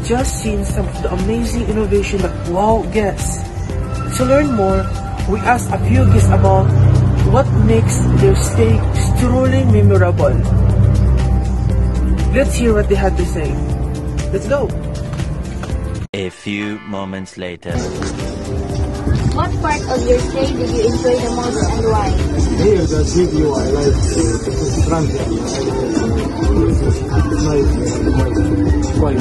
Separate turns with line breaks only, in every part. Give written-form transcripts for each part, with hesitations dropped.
just seen some of the amazing innovation that wow guests. To learn more, we asked a few guests about what makes their stay truly memorable. Let's hear what they had to say. Let's go!
A few moments later.
What part of your stay did you enjoy the most and why?
Here, the sea view, I like transient. It's nice, quiet.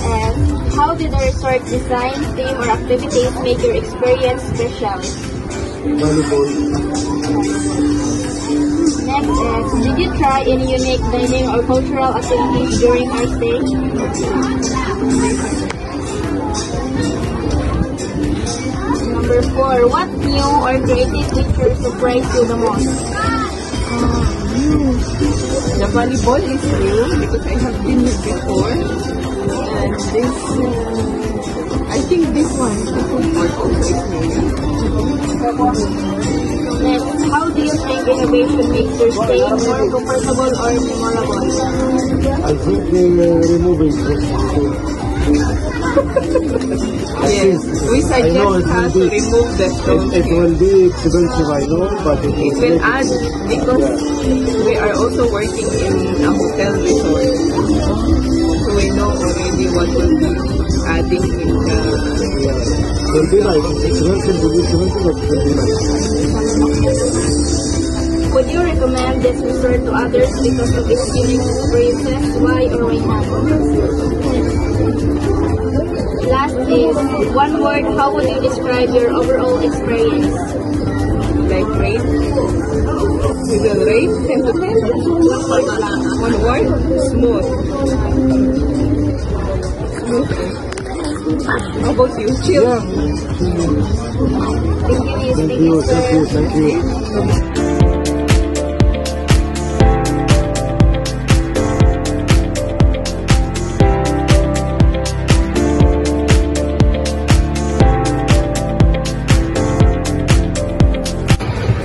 And how did the resort design, theme, or activities make your experience special?
Volleyball.
Next is, did you try any unique dining or cultural activities during our stay? Number 4, what new or creative feature surprised you the most?
The volleyball is new because I have been here before. And this, I think this one, the food court also is new.
Next, how do you think innovation makes your stay more comfortable or memorable?
I think they're removing this.
Yes, we suggest her to remove the stone.
It will be expensive, I know, but it
will add, because we are also working in a hotel resort. So we know already what will be adding in the...
It will be nice. It's expensive, but it will be nice.
Would you recommend this resort to others because of its unique experiences? Why or why not? Last is, one word, how would you describe your overall experience?
Like rate? We will rate 10 to 10. One word? Smooth. How about you? Chill.
Yeah. Thank you.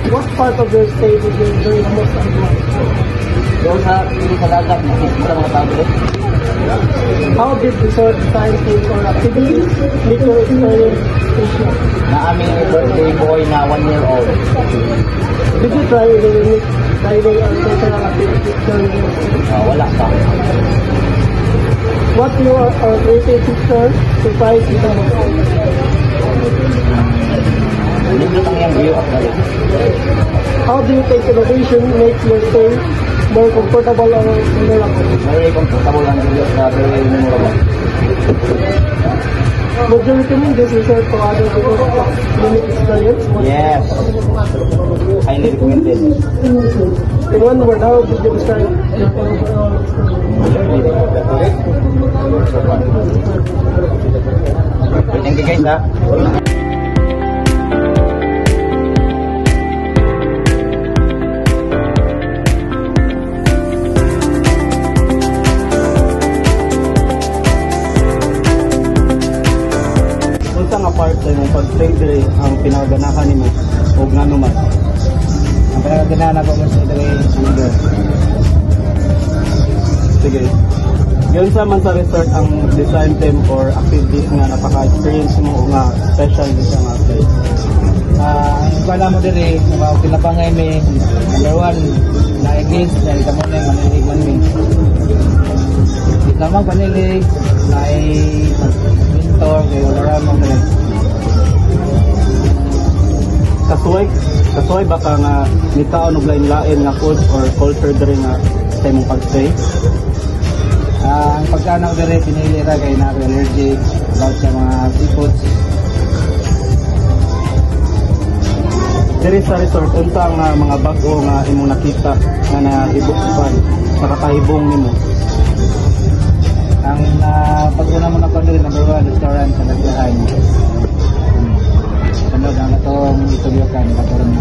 What part of your stay did you enjoy the most and why?
Doon sa dagat, nakikita mga tao.
How did the resort design, theme, or activities make your experience special?
Na aming birthday boy na 1 year old.
Did you try the unique dining or cultural activities during your stay?
Wala pa.
What new or creative feature surprised you the most?
Libre lang yung view of the lake.
How do you think innovation makes your stay more comfortable or memorable?
Very comfortable and very memorable.
Would you recommend this resort to others because of unique experience?
Yes. Highly recommended.
In one word, how did you describe your overall experience?
Thank you guys.
Ang apart sa imong pag-stay dire ang pinaganahan nimo og ngano man.
Ang pinaganahan ko mas dire leader.
Sige. Yun sa man sa resort ang design theme or activities nga napaka-experience mo o nga special din sa mga place.
Ang pala mo dire mga pinapangay mi number 1 na against dahil kamo na manilig man mi. Kita mo panilig na mentor kay wala mo na.
Kasuway ba ka nga nitaon og lain-lain nga food or culture dire nga sa imong pag-stay?
Ang pagkanaw dire pinili ra kay na allergic about sa mga seafoods.
Dire sa resort unsa nga mga bag-o nga imong nakita nga nahibukan sa katahibong nimo?
Ang pag-una mo na pa dire number 1 restaurant sa Naglahan. Sunod ang atong itugyokan karon.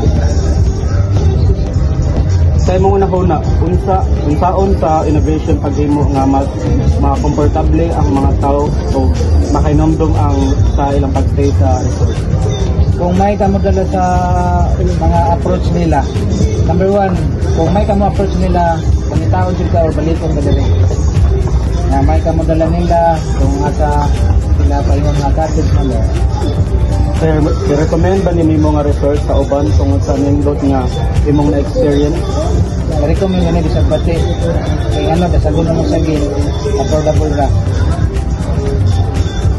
Sa imong unahuna, unsaon sa innovation paghimo nga mga komportable ang mga tao o makainomdom ang sa ilang pagstay sa resort?
Kung may kamo dala sa mga approach nila, number 1, kung may kamo approach nila, panitaon jud ka or balikon ka dali. na may kamodala nila kung asa sila pa yung mga cottage nila.
Sir, i-recommend ba ni mo nga resort sa uban tungod sa nindot nga imong na-experience?
I-recommend nga nila sa bati. Kaya ano, kasagun mo sa gin, affordable ra.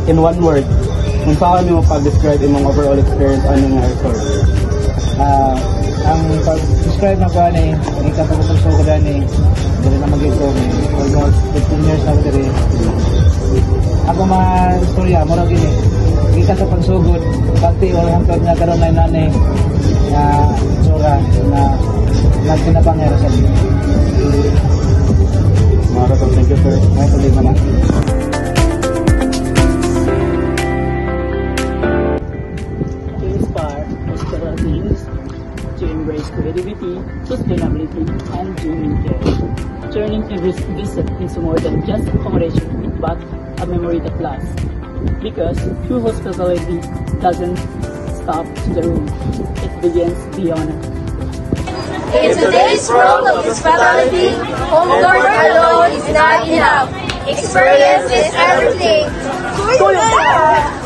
In one word, kung saan mo pag-describe imong overall experience ano nga resort?
Ang pag-describe na ko ani, kita pa ko sa ko ani, dili na magito ni almost 15 years na diri. Ako istorya mo ra gini. Kita sa pagsugod, pati or hangtod nga karon na nani na sura na nagpinapangera sa dili.
Maraming thank you, sir.
May problema na.
To inspire pastoral teams to embrace creativity, sustainability, and genuine care. Turning every visit into more than just accommodation, but a memory that lasts. Because true hospitality doesn't stop to the room, it begins beyond it.
In today's world of hospitality, home door alone is not enough. Experience is everything. Kuya!